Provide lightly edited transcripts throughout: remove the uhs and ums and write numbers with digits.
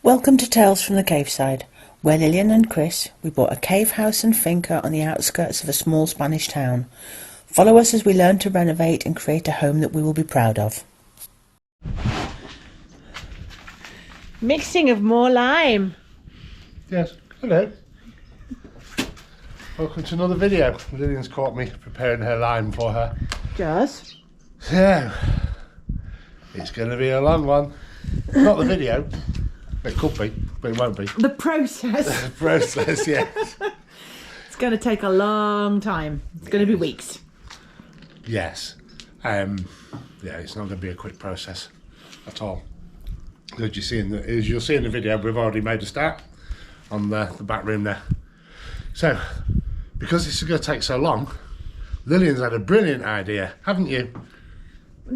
Welcome to Tales from the Caveside, where Lillian and Chris, we bought a cave house and finca on the outskirts of a small Spanish town. Follow us as we learn to renovate and create a home that we will be proud of. Mixing of more lime. Yes, hello. Welcome to another video. Lillian's caught me preparing her lime for her. Just? So, it's going to be a long one. Not the video. It could be, but it won't be. The process. The process, yes. It's going to take a long time. It's going to be weeks. Yes. Yeah, it's not going to be a quick process at all. As you'll see in the video, we've already made a start on the back room there. So, because this is going to take so long, Lillian's had a brilliant idea, haven't you?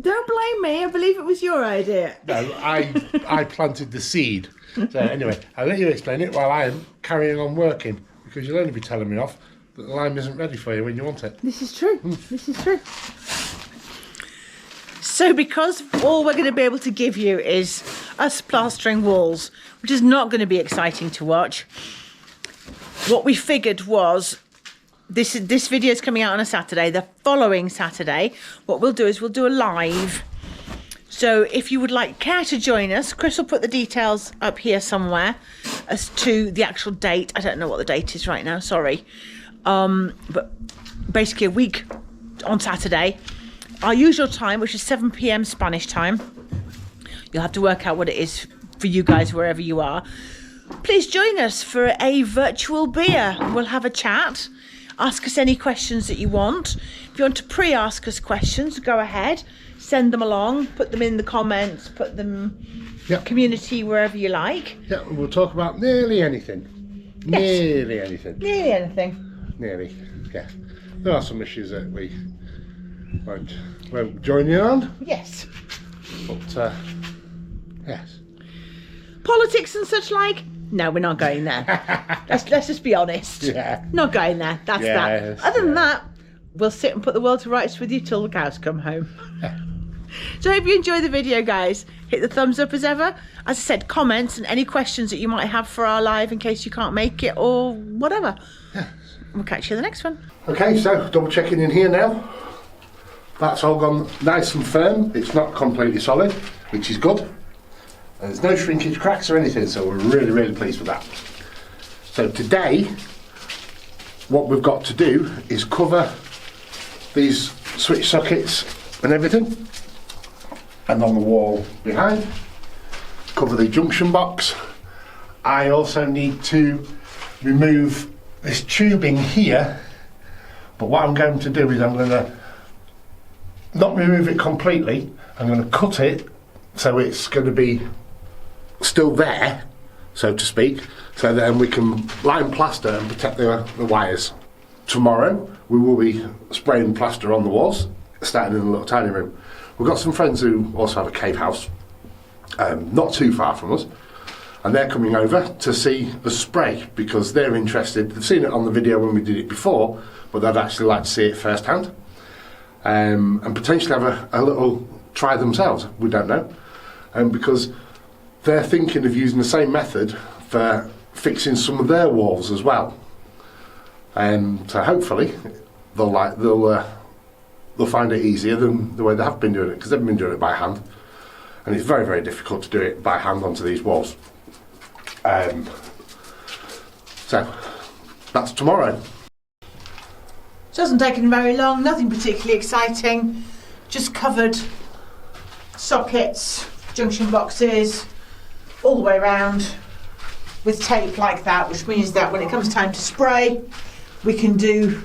Don't blame me, I believe it was your idea. No, I planted the seed. So anyway, I'll let you explain it while I am carrying on working, because you'll only be telling me off that the lime isn't ready for you when you want it. This is true. This is true. So because all we're going to be able to give you is us plastering walls, which is not going to be exciting to watch, what we figured was this video is coming out on a Saturday. The following Saturday, what we'll do is we'll do a live. So if you would care to join us, Chris will put the details up here somewhere as to the actual date. I don't know what the date is right now, sorry. But basically a week on Saturday. Our usual time, which is 7 PM Spanish time. You'll have to work out what it is for you guys wherever you are. Please join us for a virtual beer. We'll have a chat. Ask us any questions that you want. If you want to pre-ask us questions, go ahead. Send them along, put them in the comments, put them community wherever you like. Yeah, we'll talk about nearly anything. Yes. Nearly anything. Nearly anything. Nearly, yeah. There are some issues that we won't join you on. Yes. But, yes. Politics and such like? No, we're not going there. Let's just be honest. Yeah. Not going there. That's that. Other than that, we'll sit and put the world to rights with you till the cows come home. So I hope you enjoy the video, guys. Hit the thumbs up as ever. As I said, comments and any questions that you might have for our live in case you can't make it or whatever. Yes. We'll catch you in the next one. Okay, so double checking in here now. That's all gone nice and firm. It's not completely solid, which is good. And there's no shrinkage cracks or anything, so we're really, really pleased with that. So today, what we've got to do is cover these switch sockets and everything, and on the wall behind, cover the junction box. I also need to remove this tubing here, but what I'm going to do is I'm going to not remove it completely. I'm going to cut it so it's going to be still there, so to speak, so then we can lime plaster and protect the wires. Tomorrow we will be spraying plaster on the walls, starting in a little tiny room. We've got some friends who also have a cave house, not too far from us, and they're coming over to see us spray because they're interested. They've seen it on the video when we did it before, but they'd actually like to see it firsthand, and potentially have a little try themselves. We don't know, because they're thinking of using the same method for fixing some of their walls as well. So hopefully they'll find it easier than the way they have been doing it, because they've been doing it by hand, and it's very, very difficult to do it by hand onto these walls. So that's tomorrow. It hasn't taken very long, nothing particularly exciting. Just covered sockets, junction boxes, all the way around with tape like that, which means that when it comes time to spray, we can do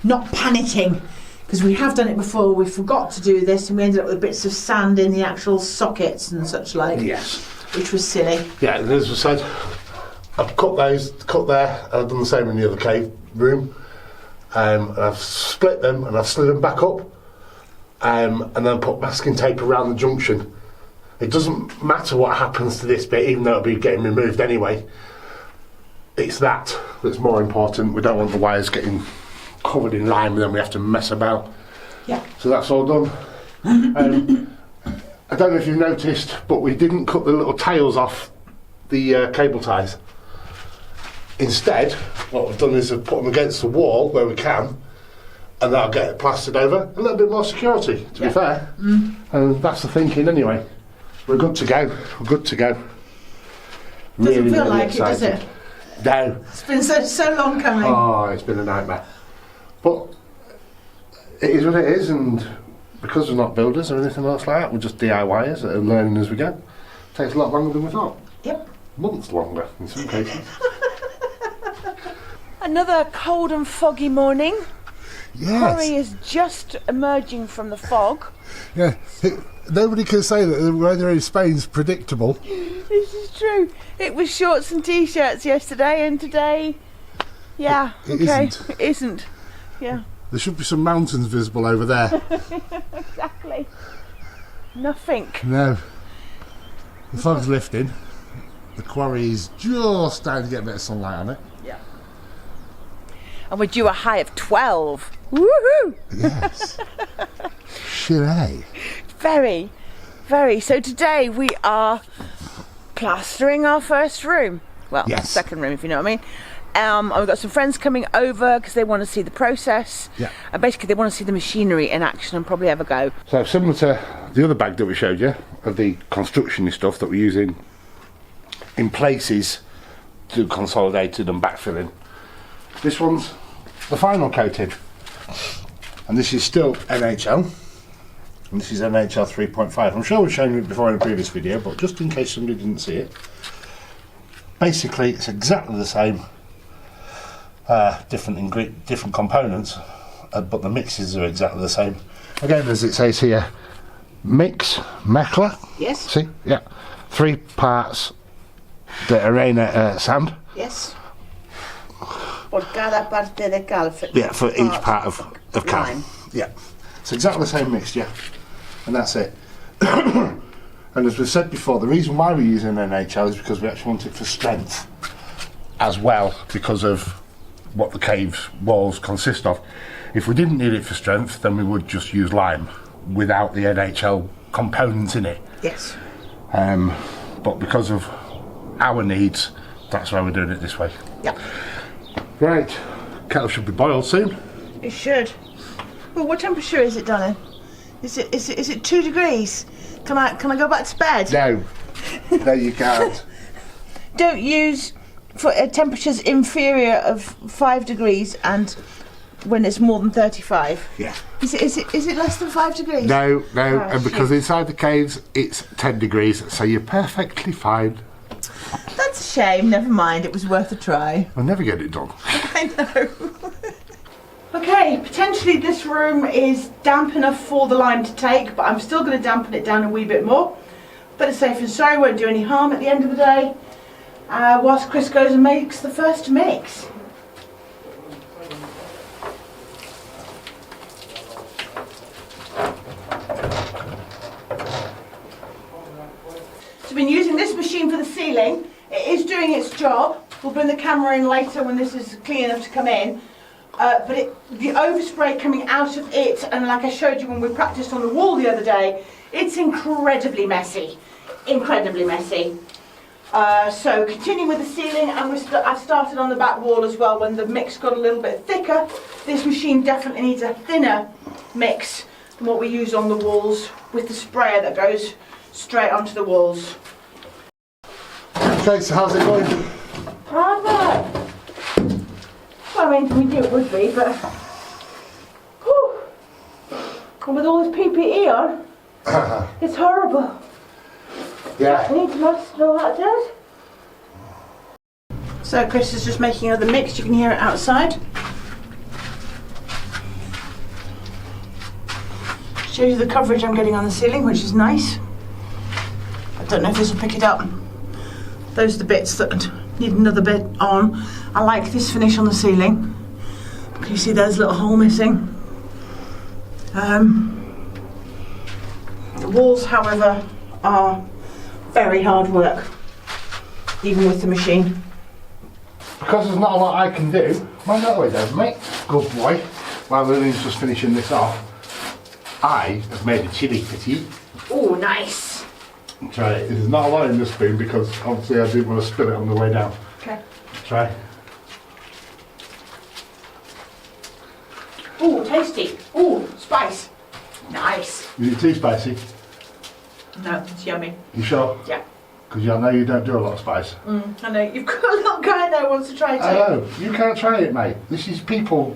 not panicking, because we have done it before. We forgot to do this and we ended up with bits of sand in the actual sockets and such like. Yes. Which was silly. Yeah, and as I said, I've cut there, and I've done the same in the other cave room. And I've split them and I've slid them back up, and then put masking tape around the junction. It doesn't matter what happens to this bit, even though it'll be getting removed anyway. It's that's more important. We don't want the wires getting covered in lime and then we have to mess about. Yeah. So that's all done. I don't know if you've noticed, but we didn't cut the little tails off the cable ties. Instead, what we've done is we've put them against the wall where we can, and that'll get it plastered over. A little bit more security, to be fair. And that's the thinking anyway. We're good to go. We're good to go. Doesn't feel like it, does it? No. It's been so long coming. Oh, it's been a nightmare. But it is what it is, and because we're not builders or anything else like that, we're just DIYers and learning as we go. It takes a lot longer than we thought. Yep. Months longer in some cases. Another cold and foggy morning. Yes. Corey is just emerging from the fog. Yeah. Nobody can say that the weather in Spain's predictable. This is true. It was shorts and t-shirts yesterday, and today, yeah, It okay, isn't. it isn't. Yeah, There should be some mountains visible over there. exactly. Nothing. No. The fog's lifting. The quarry is just starting to get a bit of sunlight on it. Yeah. And we're due a high of 12. Woohoo! Yes. Chile. Very, very. So today we are plastering our first room. Well, Yes. second room, if you know what I mean. And we've got some friends coming over because they want to see the process. Yeah. And basically they want to see the machinery in action and probably have a go. So similar to the other bag that we showed you, of the construction stuff that we're using in places to consolidated and backfilling. This one's the final coating. And this is still NHL. And this is NHL 3.5. I'm sure we've shown you it before in a previous video, but just in case somebody didn't see it. Basically, it's exactly the same, different components, but the mixes are exactly the same. Again, as it says here, mix Mechler. Yes. See? Yeah. 3 parts de arena sand. Yes. Por cada parte de cal. Yeah, for each part of cal. lime. Yeah. It's exactly the same mixture, and that's it. And as we've said before, the reason why we're using NHL is because we actually want it for strength as well, because of what the cave's walls consist of. If we didn't need it for strength, then we would just use lime without the NHL components in it. Yes. But because of our needs, that's why we're doing it this way. Yeah. Right, kettle should be boiled soon. It should. Well, what temperature is it, darling? Is it 2 degrees? Can I go back to bed? No, no, you can't. Don't use for temperatures inferior of 5 degrees and when it's more than 35. Yeah. Is it less than 5 degrees? No, Oh, and because shit. inside the caves it's 10 degrees, so you're perfectly fine. That's a shame. Never mind. It was worth a try. We'll never get it done. I know. Okay, potentially this room is damp enough for the lime to take, but I'm still going to dampen it down a wee bit more. Better safe than sorry, won't do any harm at the end of the day. Whilst Chris goes and makes the first mix. So I've been using this machine for the ceiling. It is doing its job. We'll bring the camera in later when this is clean enough to come in. But the overspray coming out of it, and like I showed you when we practiced on the wall the other day, it's incredibly messy. Incredibly messy. So continuing with the ceiling, and I've started on the back wall as well. When the mix got a little bit thicker, this machine definitely needs a thinner mix than what we use on the walls with the sprayer that goes straight onto the walls. Okay, so how's it going? Hard work. Well, I mean, we knew it would be, but whew. And with all this PPE on, it's horrible. Yeah. Need to mask and all that does. So Chris is just making another mix. You can hear it outside. Shows you the coverage I'm getting on the ceiling, which is nice. I don't know if this will pick it up. Those are the bits that need another bit on. I like this finish on the ceiling. Can you see there's a little hole missing? The walls, however, are very hard work, even with the machine. Because there's not a lot I can do, mind that way then, mate. Good boy. While Lillian's just finishing this off, I have made a chili petite. Oh, nice. Try it. There's not a lot in the spoon because obviously I didn't want to spill it on the way down. Okay. Try. Ooh, tasty. Ooh, spice. Nice. Is it too spicy? No, it's yummy. You sure? Yeah. Because I know you don't do a lot of spice. I know, you've got a little guy there who wants to try it. I know. You can't try it, mate. This is people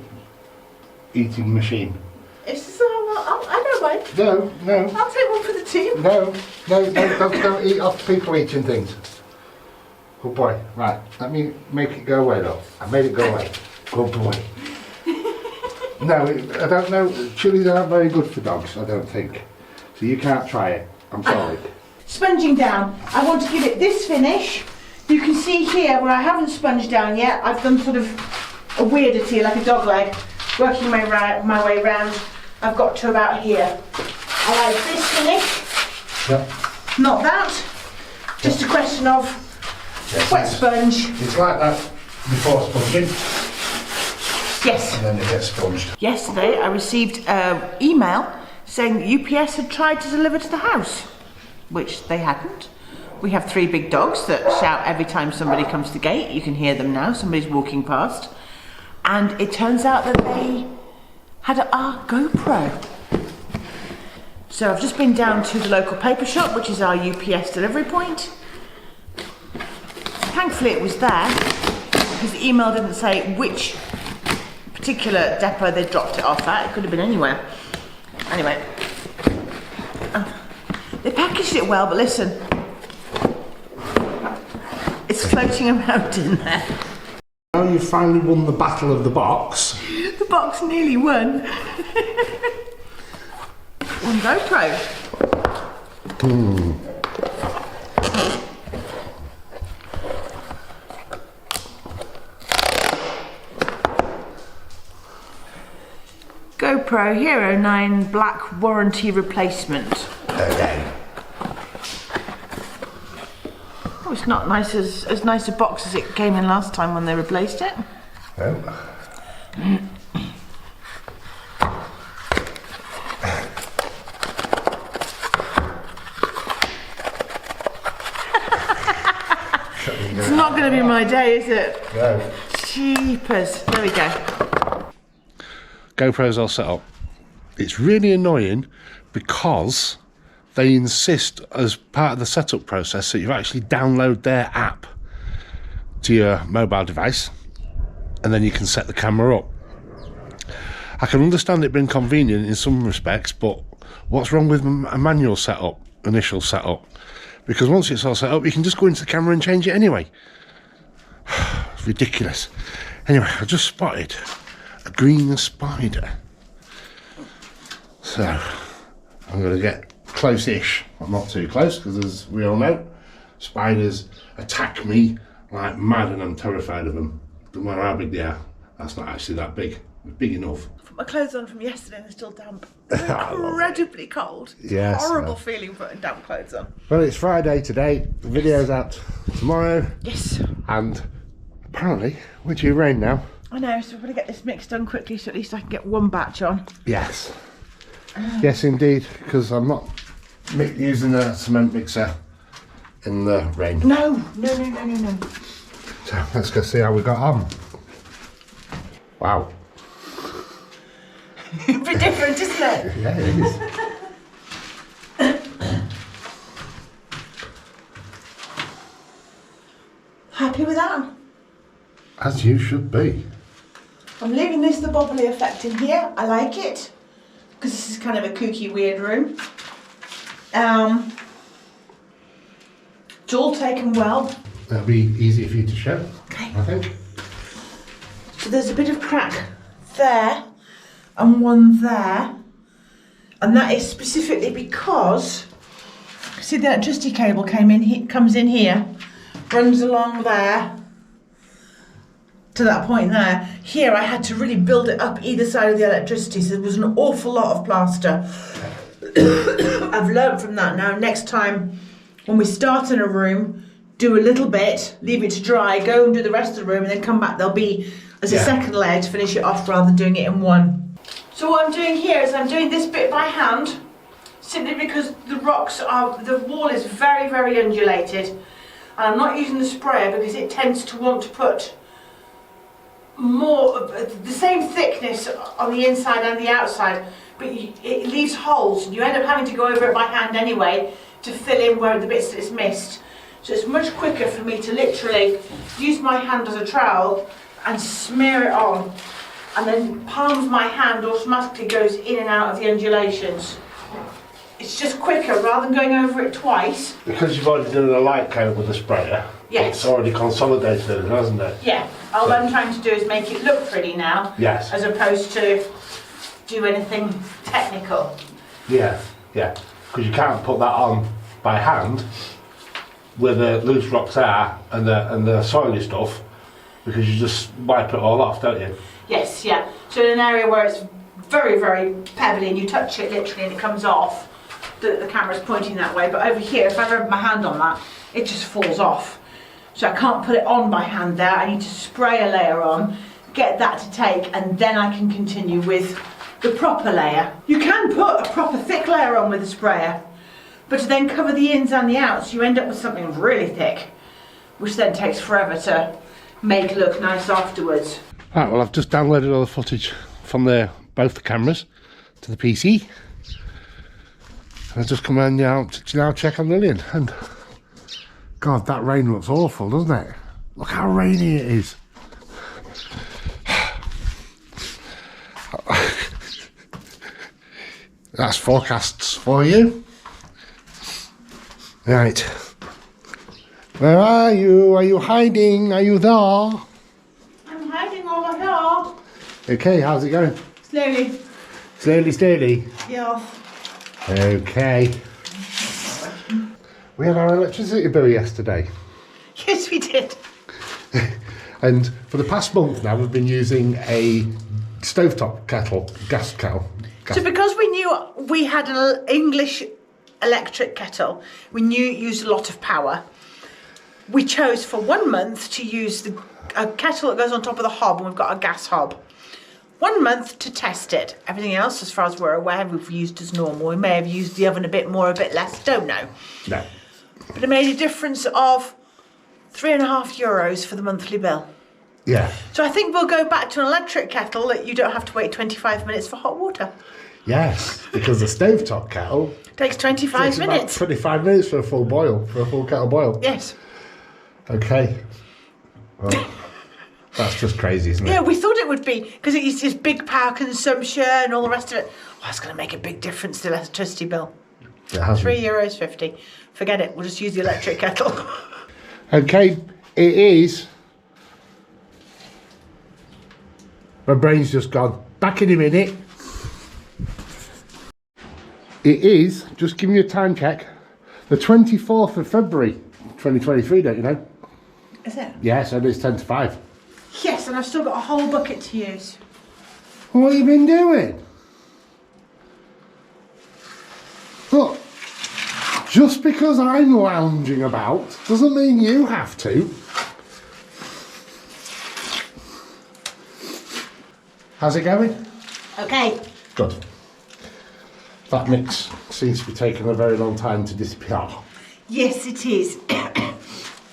eating machine. It's so, I don't mind. No. I'll take one for the team. No, don't eat off people eating things. Good boy. Right, let me make it go away though. I made it go away. Good boy. No, I don't know. Chilies aren't very good for dogs, I don't think. So you can't try it. I'm sorry. Sponging down. I want to give it this finish. You can see here where I haven't sponged down yet. I've done sort of a weirdity, like a dog leg, working my way round. I've got to about here. I like this finish. Yep. Not that. Just a question of wet sponge. It's like that before sponging, Yes. and then it gets sponged. Yesterday I received an email saying UPS had tried to deliver to the house, which they hadn't. We have 3 big dogs that shout every time somebody comes to the gate. You can hear them now, somebody's walking past. And it turns out that they had our GoPro. So I've just been down to the local paper shop, which is our UPS delivery point. Thankfully it was there, because the email didn't say which particular depot they dropped it off at. It could have been anywhere. Anyway, they packaged it well, but listen, it's floating around in there. Now you've finally won the battle of the box. The box nearly won. One GoPro. GoPro Hero 9 black warranty replacement. Okay. Oh, it's not nice as nice a box as it came in last time when they replaced it. No. It's not going to be my day, is it? No. Jeepers. There we go. GoPro's all set up. It's really annoying because they insist as part of the setup process that you actually download their app to your mobile device and then you can set the camera up. I can understand it being convenient in some respects, but what's wrong with a manual setup, initial setup? Because once it's all set up, you can just go into the camera and change it anyway. It's ridiculous. Anyway, I just spotted a green spider. So, I'm going to get close-ish. I'm not too close, because as we all know, spiders attack me like mad and I'm terrified of them. Don't matter how big they are, that's not actually that big. They're big enough. Put my clothes on from yesterday and they're still damp. They're incredibly cold. It's Yes, a horrible feeling putting damp clothes on. Well, it's Friday today. The video's out tomorrow. Yes. And apparently, we're due rain now. I know, so we're going to get this mixed done quickly so at least I can get one batch on. Yes. Yes, indeed, because I'm not using a cement mixer in the rain. No. So let's go see how we got on. Wow. A bit different, isn't it? Yeah, it is. Happy with that? As you should be. I'm leaving this the bobbly effect in here. I like it because this is kind of a kooky, weird room. It's all taken well. That'll be easier for you to show, Okay. I think. So there's a bit of crack there and one there, and that is specifically because see the electricity cable comes in here, runs along there to that point there. Here I had to really build it up either side of the electricity, so there was an awful lot of plaster. I've learnt from that now. Next time when we start in a room, do a little bit, leave it to dry, go and do the rest of the room, and then come back. There'll be as a second layer to finish it off rather than doing it in one. So what I'm doing here is I'm doing this bit by hand. simply because the wall is very, very undulated, and I'm not using the sprayer because it tends to want to put more of the same thickness on the inside and the outside, but it leaves holes and you end up having to go over it by hand anyway to fill in where the bits that it's missed. So it's much quicker for me to literally use my hand as a trowel and smear it on, and then palm of my hand automatically goes in and out of the undulations. It's just quicker rather than going over it twice. Because you've already done a light coat with the sprayer, Yes. it's already consolidated it, hasn't it? Yeah, all I'm trying to do is make it look pretty now, Yes. as opposed to do anything technical. Yeah, yeah. Because you can't put that on by hand where the loose rocks are and the soily stuff, because you just wipe it all off, don't you? Yes, yeah. So in an area where it's very, very pebbly and you touch it literally and it comes off, the camera's pointing that way, but over here, if I rub my hand on that, it just falls off. So I can't put it on by hand there, I need to spray a layer on, get that to take, and then I can continue with the proper layer. You can put a proper thick layer on with a sprayer, but to then cover the ins and the outs, you end up with something really thick, which then takes forever to make look nice afterwards. Right, well, I've just downloaded all the footage from both the cameras to the PC. And I've just come around now to now check on Lillian, and God, that rain looks awful, doesn't it? Look how rainy it is. That's forecasts for you. Right. Where are you? Are you hiding? Are you there? I'm hiding over here. Okay, how's it going? Slowly. Slowly, slowly. Yeah. Okay. We had our electricity bill yesterday. Yes, we did. And for the past month now, we've been using a stovetop gas kettle. So because we knew we had an English electric kettle, we knew it used a lot of power, we chose for 1 month to use a kettle that goes on top of the hob, and we've got a gas hob. 1 month to test it. Everything else, as far as we're aware, we've used as normal. We may have used the oven a bit more, a bit less, don't know. No. But it made a difference of €3.50 for the monthly bill. Yeah. So I think we'll go back to an electric kettle that you don't have to wait 25 minutes for hot water. Yes, because the stovetop kettle Takes 25 takes about minutes. 25 minutes for a full boil, for a full kettle boil. Yes. Okay. Well, that's just crazy, isn't it? Yeah, we thought it would be, because it uses big power consumption and all the rest of it. Oh, it's going to make a big difference to the electricity bill. It hasn't. €3.50. Forget it, we'll just use the electric kettle. Okay, it is. My brain's just gone. Back in a minute. It is, just give me a time check, the 24th of February 2023, don't you know? Is it? Yes, and it's 10 to 5. Yes, and I've still got a whole bucket to use. What have you been doing? Look, just because I'm lounging about doesn't mean you have to. How's it going? Okay. Good. That mix seems to be taking a very long time to disappear. Yes, it is.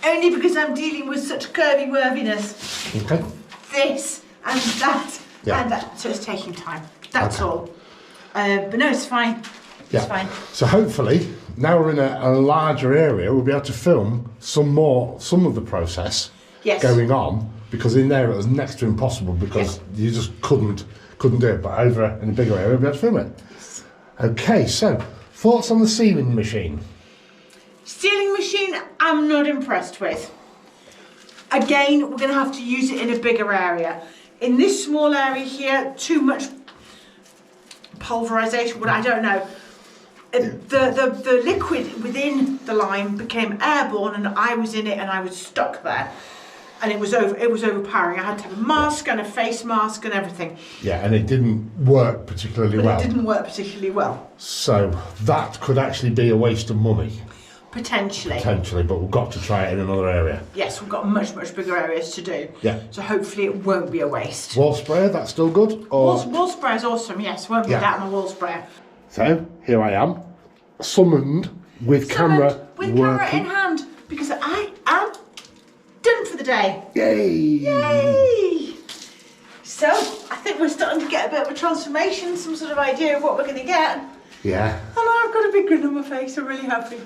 Only because I'm dealing with such curvy worthiness. Okay. This and that Yeah. and that. So it's taking time. That's Okay. all. But no, it's fine. Yeah. It's fine. So hopefully, now we're in a larger area, we'll be able to film some of the process Yes. going on, because in there it was next to impossible because you just couldn't do it. But over in a bigger area, we'll be able to film it. Okay, so thoughts on the sealing machine? Sealing machine, I'm not impressed with. Again, we're going to have to use it in a bigger area. In this small area here, too much pulverization, but I don't know. The liquid within the lime became airborne, and I was in it and I was stuck there. And it was overpowering. I had to have a mask and a face mask and everything. Yeah, and it didn't work particularly well. It didn't work particularly well. So that could actually be a waste of money. Potentially. Potentially, but we've got to try it in another area. Yes, we've got much bigger areas to do. Yeah. So hopefully it won't be a waste. Wall sprayer, that's still good? Or... Wall spray is awesome, yes. Won't be Yeah. that on a wall sprayer. So, here I am. summoned with camera with working. camera in hand, because I am done for the day. Yay! Yay! So I think we're starting to get a bit of a transformation, some sort of idea of what we're going to get. Yeah. And I've got a big grin on my face. I'm really happy.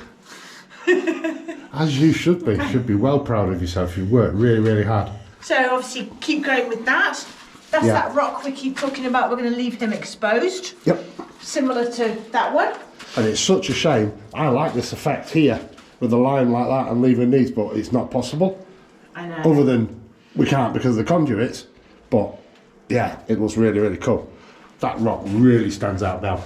As you should be. You should be well proud of yourself. You've worked really, really hard. So obviously keep going with that. That's that rock we keep talking about. We're going to leave him exposed. Yep. Similar to that one. And it's such a shame. I like this effect here with a line like that and leaving these, but it's not possible. I know. Other than we can't because of the conduits. But yeah, it was really, really cool. That rock really stands out now.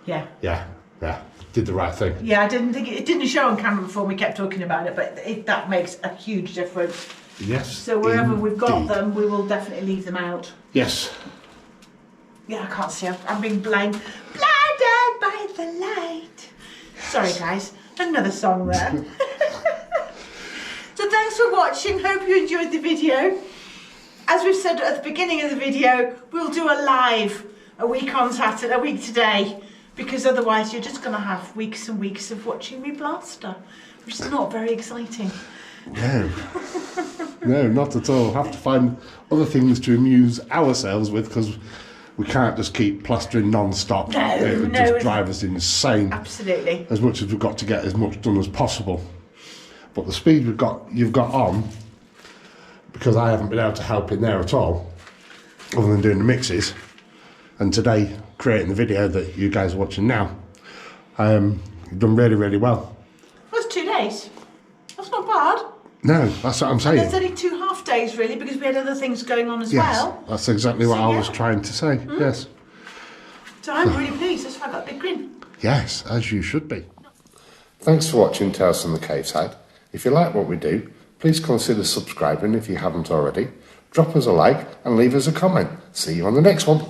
Yeah. Yeah, yeah. Did the right thing. Yeah, I didn't think it didn't show on camera before we kept talking about it, but that makes a huge difference. Yes. So wherever we've got indeed. them, we will definitely leave them out. Yes. Yeah, I can't see. I'm being blinded by the light. Sorry, guys. Another song there. So thanks for watching. Hope you enjoyed the video. As we've said at the beginning of the video, we'll do a live a week on Saturday, a week today, because otherwise you're just going to have weeks and weeks of watching me plaster, which is not very exciting. No. No, not at all. Have to find other things to amuse ourselves with because we can't just keep plastering non-stop. No, it would just drive us insane. Absolutely. As much as we've got to get as much done as possible. But the speed you've got on, because I haven't been able to help in there at all, other than doing the mixes, and today creating the video that you guys are watching now, you've done really, really well. That's 2 days. That's not bad. No, that's what I'm saying. There's only 2 half days really, because we had other things going on as Yes, well. that's exactly what So, I was yeah. trying to say. Yes. So I'm really pleased. That's why I got a big grin. Yes, as you should be. Thanks for watching Tales from the Cave Side. If you like what we do, please consider subscribing if you haven't already. Drop us a like and leave us a comment. See you on the next one.